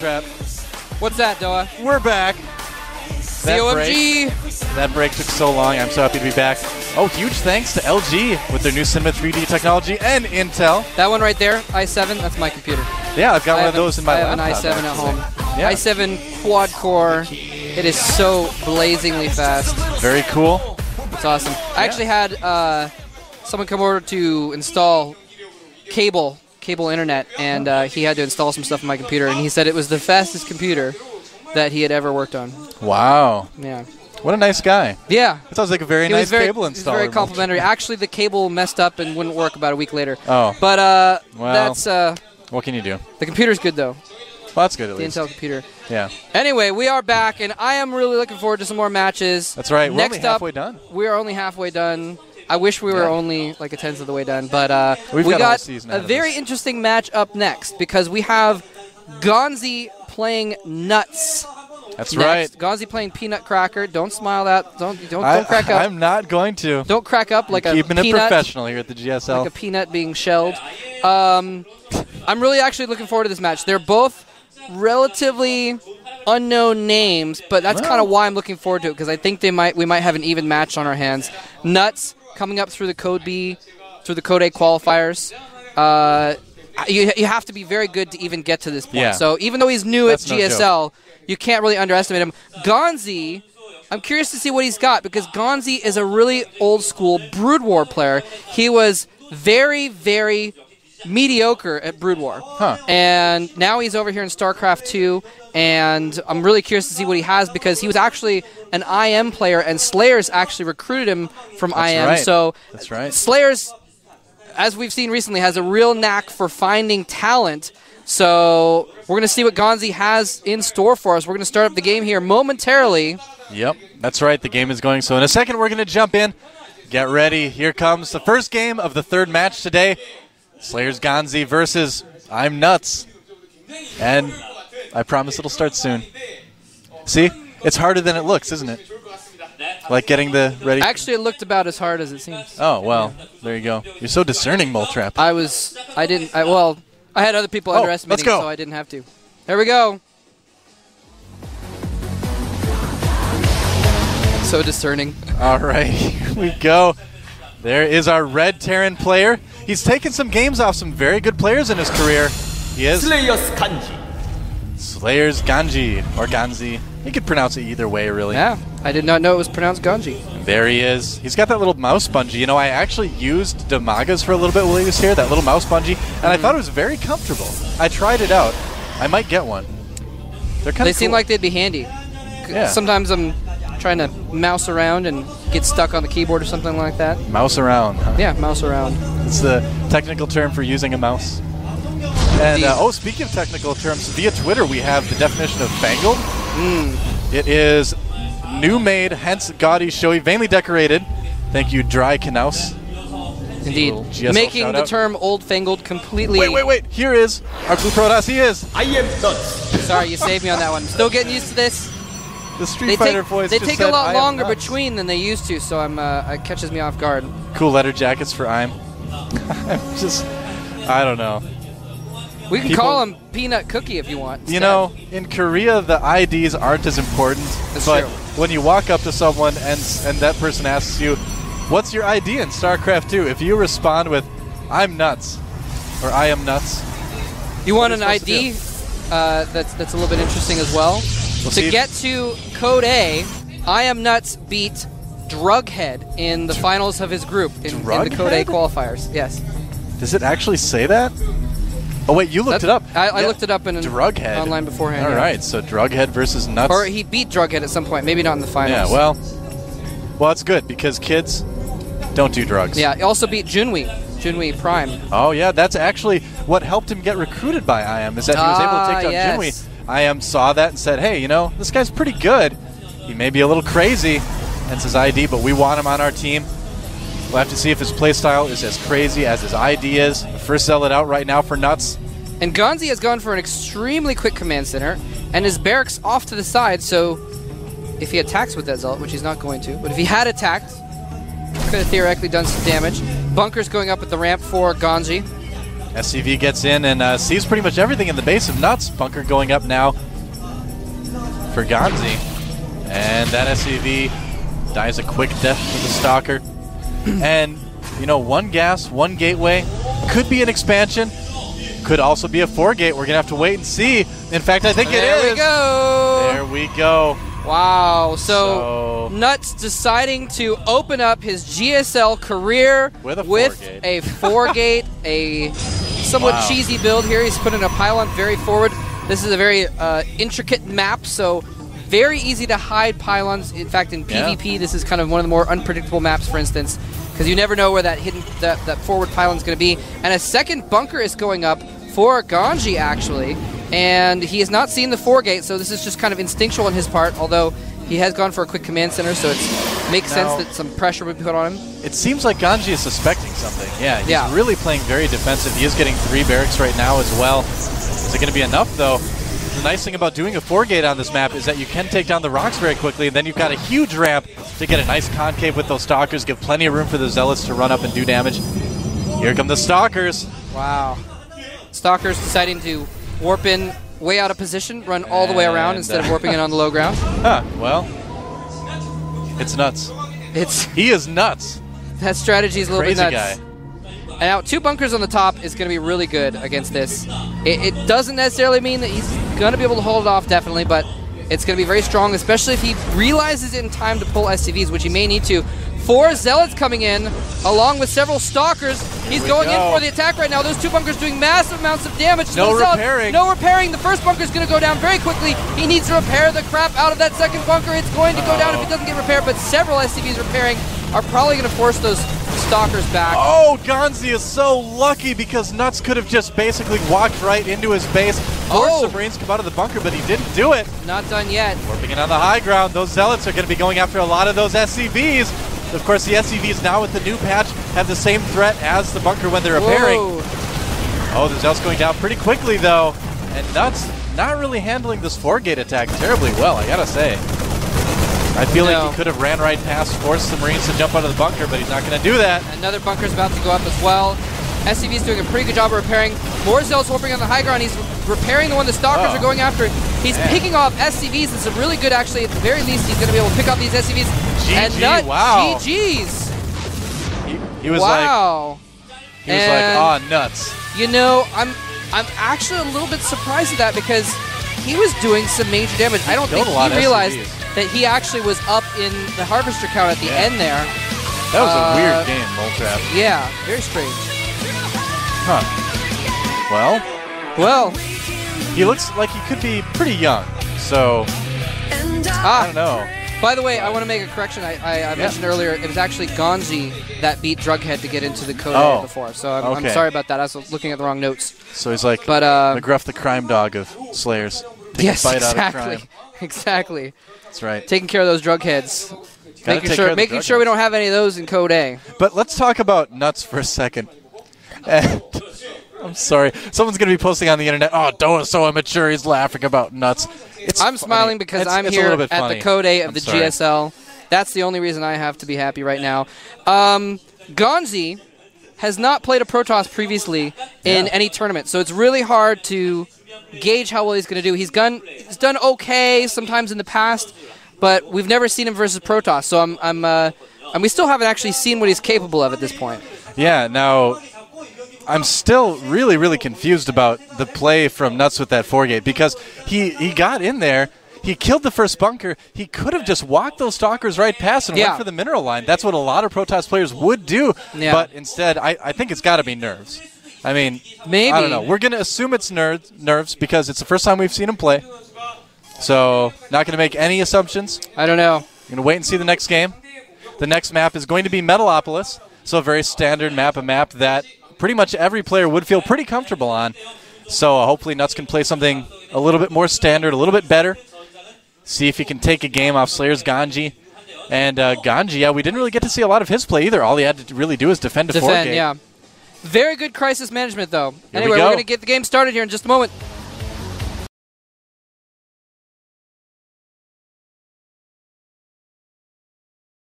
Trap. What's that, Doa? We're back. COMG! That break took so long. I'm so happy to be back. Oh, huge thanks to LG with their new Cinema 3D technology and Intel. That one right there, i7, that's my computer. Yeah, I've got one of those in my laptop. I have an i7 at home. Yeah. i7 quad core. It is so blazingly fast. Very cool. It's awesome. I actually had someone come over to install cable internet, and he had to install some stuff on my computer, and he said it was the fastest computer that he had ever worked on. Wow. Yeah. What a nice guy. Yeah. It sounds like a very nice cable installer. He was very complimentary. Actually, the cable messed up and wouldn't work about a week later. Oh. But well, that's... what can you do? The computer's good, though. Well, that's good, at least. The Intel computer. Yeah. Anyway, we are back, and I am really looking forward to some more matches. That's right. We're Next only halfway done. We are only halfway done. I wish we were only like a tenth of the way done, but we got a very interesting match up next because we have GSL playing Nuts. That's right. GSL playing Peanut Cracker. Don't smile that. Don't crack up. I'm not going to. Don't crack up like a peanut. Keeping it professional here at the GSL. Like a peanut being shelled. I'm really actually looking forward to this match. They're both relatively unknown names, but that's kind of why I'm looking forward to it because I think we might have an even match on our hands. Nuts coming up through the Code B, through the Code A qualifiers. You have to be very good to even get to this point. Yeah. So even though he's new at GSL, you can't really underestimate him. GSL, I'm curious to see what he's got because GSL is a really old school Brood War player. He was very, very mediocre at Brood War. And now he's over here in StarCraft 2, and I'm really curious to see what he has because he was actually an IM player, and Slayers actually recruited him from IM. Right. So that's right. Slayers, as we've seen recently, has a real knack for finding talent. So we're going to see what GSL has in store for us. We're going to start up the game here momentarily. Yep, that's right. The game is going. So in a second, we're going to jump in. Get ready. Here comes the first game of the third match today. SlayerSGanZI versus I'm Nuts. And I promise it'll start soon. See? It's harder than it looks, isn't it? Like getting the ready. Actually, it looked about as hard as it seems. Oh, well, there you go. You're so discerning, Moletrap. I had other people underestimating, so I didn't have to. Here we go. So discerning. All right, here we go. There is our Red Terran player. He's taken some games off some very good players in his career. He is SlayerSGanZI, or GSL. You could pronounce it either way, really. Yeah, I did not know it was pronounced GSL. There he is. He's got that little mouse bungee. You know, I actually used Damagas for a little bit while he was here, that little mouse bungee, and I thought it was very comfortable. I tried it out. I might get one. They're kind of cool. They seem like they'd be handy. Yeah. Sometimes I'm trying to mouse around and get stuck on the keyboard or something like that. Mouse around, huh? Yeah, mouse around. It's the technical term for using a mouse. And, speaking of technical terms, via Twitter we have the definition of fangled. It is new made, hence gaudy, showy, vainly decorated. Thank you, Dry Knaus. Indeed. Making the term old fangled completely... Wait. Here is our Blue Protoss. He is. I am Nuts. Sorry, you saved me on that one. Still getting used to this. The Street Fighter voice. They take a lot longer between than they used to, so it catches me off guard. Cool letter jackets for I'm. I don't know. We can call him Peanut Cookie if you want. You know, in Korea, the IDs aren't as important. But when you walk up to someone and that person asks you, what's your ID in StarCraft 2? If you respond with, I'm Nuts, or I am Nuts. You want an ID that's a little bit interesting as well? To get to Code A, I am Nuts beat Drughead in the finals of his group in the Code A qualifiers. Yes. Does it actually say that? Oh, wait, you looked it up. I looked it up in Drughead. Online beforehand. All right, so Drughead versus Nuts. Or he beat Drughead at some point, maybe not in the finals. Yeah, well, it's good because kids don't do drugs. Yeah, he also beat Junwei Prime. Oh, yeah, that's actually what helped him get recruited by IM, is that he was able to take down Junwei. IM saw that and said, hey, you know, this guy's pretty good. He may be a little crazy, hence his ID, but we want him on our team. We'll have to see if his playstyle is as crazy as his ID is. First sell it out right now for Nuts. And GSL has gone for an extremely quick command center, and his barracks off to the side, so if he attacks with that Zealot, which he's not going to, but if he had attacked, could have theoretically done some damage. Bunkers going up at the ramp for GSL. SCV gets in and sees pretty much everything in the base of Nuts. Bunker going up now for GSL. And that SCV dies a quick death to the Stalker. And, you know, one gas, one gateway could be an expansion. Could also be a 4-gate. We're going to have to wait and see. In fact, I think it is. There we go. There we go. Wow. So Nuts deciding to open up his GSL career with a 4-gate, a somewhat cheesy build here. He's putting a pylon very forward. This is a very intricate map, so very easy to hide pylons. In fact, in PvP, this is kind of one of the more unpredictable maps, for instance, because you never know where that hidden that forward pylon is going to be. And a second bunker is going up for GSL, actually, and he has not seen the 4-gate, so this is just kind of instinctual on his part, although he has gone for a quick command center, so it makes sense that some pressure would be put on him. It seems like GSL is suspecting something. Yeah, he's really playing very defensive. He is getting 3 barracks right now as well. Is it going to be enough, though? The nice thing about doing a 4-gate on this map is that you can take down the rocks very quickly, and then you've got a huge ramp to get a nice concave with those Stalkers, give plenty of room for the Zealots to run up and do damage. Here come the Stalkers. Wow. Stalkers deciding to warp in way out of position, run all the way around instead of warping in on the low ground. Huh, well, it's Nuts. He is nuts. That strategy is a little bit nuts. Crazy guy. And now 2 bunkers on the top is going to be really good against this. It doesn't necessarily mean that he's going to be able to hold it off, definitely, but it's going to be very strong, especially if he realizes it in time to pull SCVs, which he may need to. 4 Zealots coming in, along with several Stalkers. He's going in for the attack right now. Those 2 bunkers doing massive amounts of damage to the Zealots. No repairing. The first bunker is going to go down very quickly. He needs to repair the crap out of that second bunker. It's going to go down if it doesn't get repaired, but several SCVs repairing are probably going to force those Stalkers back. Oh, GSL is so lucky because Nuts could have just basically walked right into his base, forced some Marines to come out of the bunker, but he didn't do it. Not done yet. Warping it on the high ground. Those Zealots are going to be going after a lot of those SCVs. Of course, the SCVs now with the new patch have the same threat as the bunker when they're repairing. Oh, the Zealots going down pretty quickly, though. And Nuts not really handling this 4-gate attack terribly well, I gotta say. I feel like he could have ran right past, forced the Marines to jump out of the bunker, but he's not going to do that. Another bunker's about to go up as well. SCV's doing a pretty good job of repairing. More Zealots warping on the high ground. He's repairing the one the Stalkers are going after. He's picking off SCVs. It's a really good, actually. At the very least, he's going to be able to pick off these SCVs. GG, wow. GG's. He was like, aw, nuts. You know, I'm actually a little bit surprised at that because he was doing some major damage. I don't think he realized that he actually was up in the Harvester count at the end there. That was a weird game, Moltrap. Yeah, very strange. Huh. Well, he looks like he could be pretty young, so I don't know. By the way, I want to make a correction. I mentioned earlier it was actually GSL that beat Drughead to get into the code before, so I'm sorry about that. I was looking at the wrong notes. So he's like McGruff, the crime dog of Slayers. Yes, exactly. Exactly. That's right. Taking care of those drugheads. Making sure we don't have any of those in Code A. But let's talk about Nuts for a second. And I'm sorry. Someone's going to be posting on the internet, oh, Doa is so immature, he's laughing about Nuts. I'm smiling because I'm here at the Code A of the GSL. That's the only reason I have to be happy right now. GSL has not played a Protoss previously in any tournament, so it's really hard to gauge how well he's going to do. He's done okay sometimes in the past, but we've never seen him versus Protoss, so and we still haven't actually seen what he's capable of at this point. Yeah, now I'm still really, really confused about the play from Nuts with that 4-gate because he got in there, he killed the first bunker, he could have just walked those Stalkers right past and went for the mineral line. That's what a lot of Protoss players would do, but instead I think it's got to be nerves. I mean, maybe. I don't know. We're going to assume it's nerves because it's the first time we've seen him play. So, not going to make any assumptions. I don't know. Going to wait and see the next game. The next map is going to be Metalopolis. So, a very standard map, a map that pretty much every player would feel pretty comfortable on. So, hopefully Nuts can play something a little bit more standard, a little bit better. See if he can take a game off SlayerSGanZI. And GSL, we didn't really get to see a lot of his play either. All he had to really do is defend a 4-gate. Yeah. Very good crisis management, though. Anyway, we're going to get the game started here in just a moment.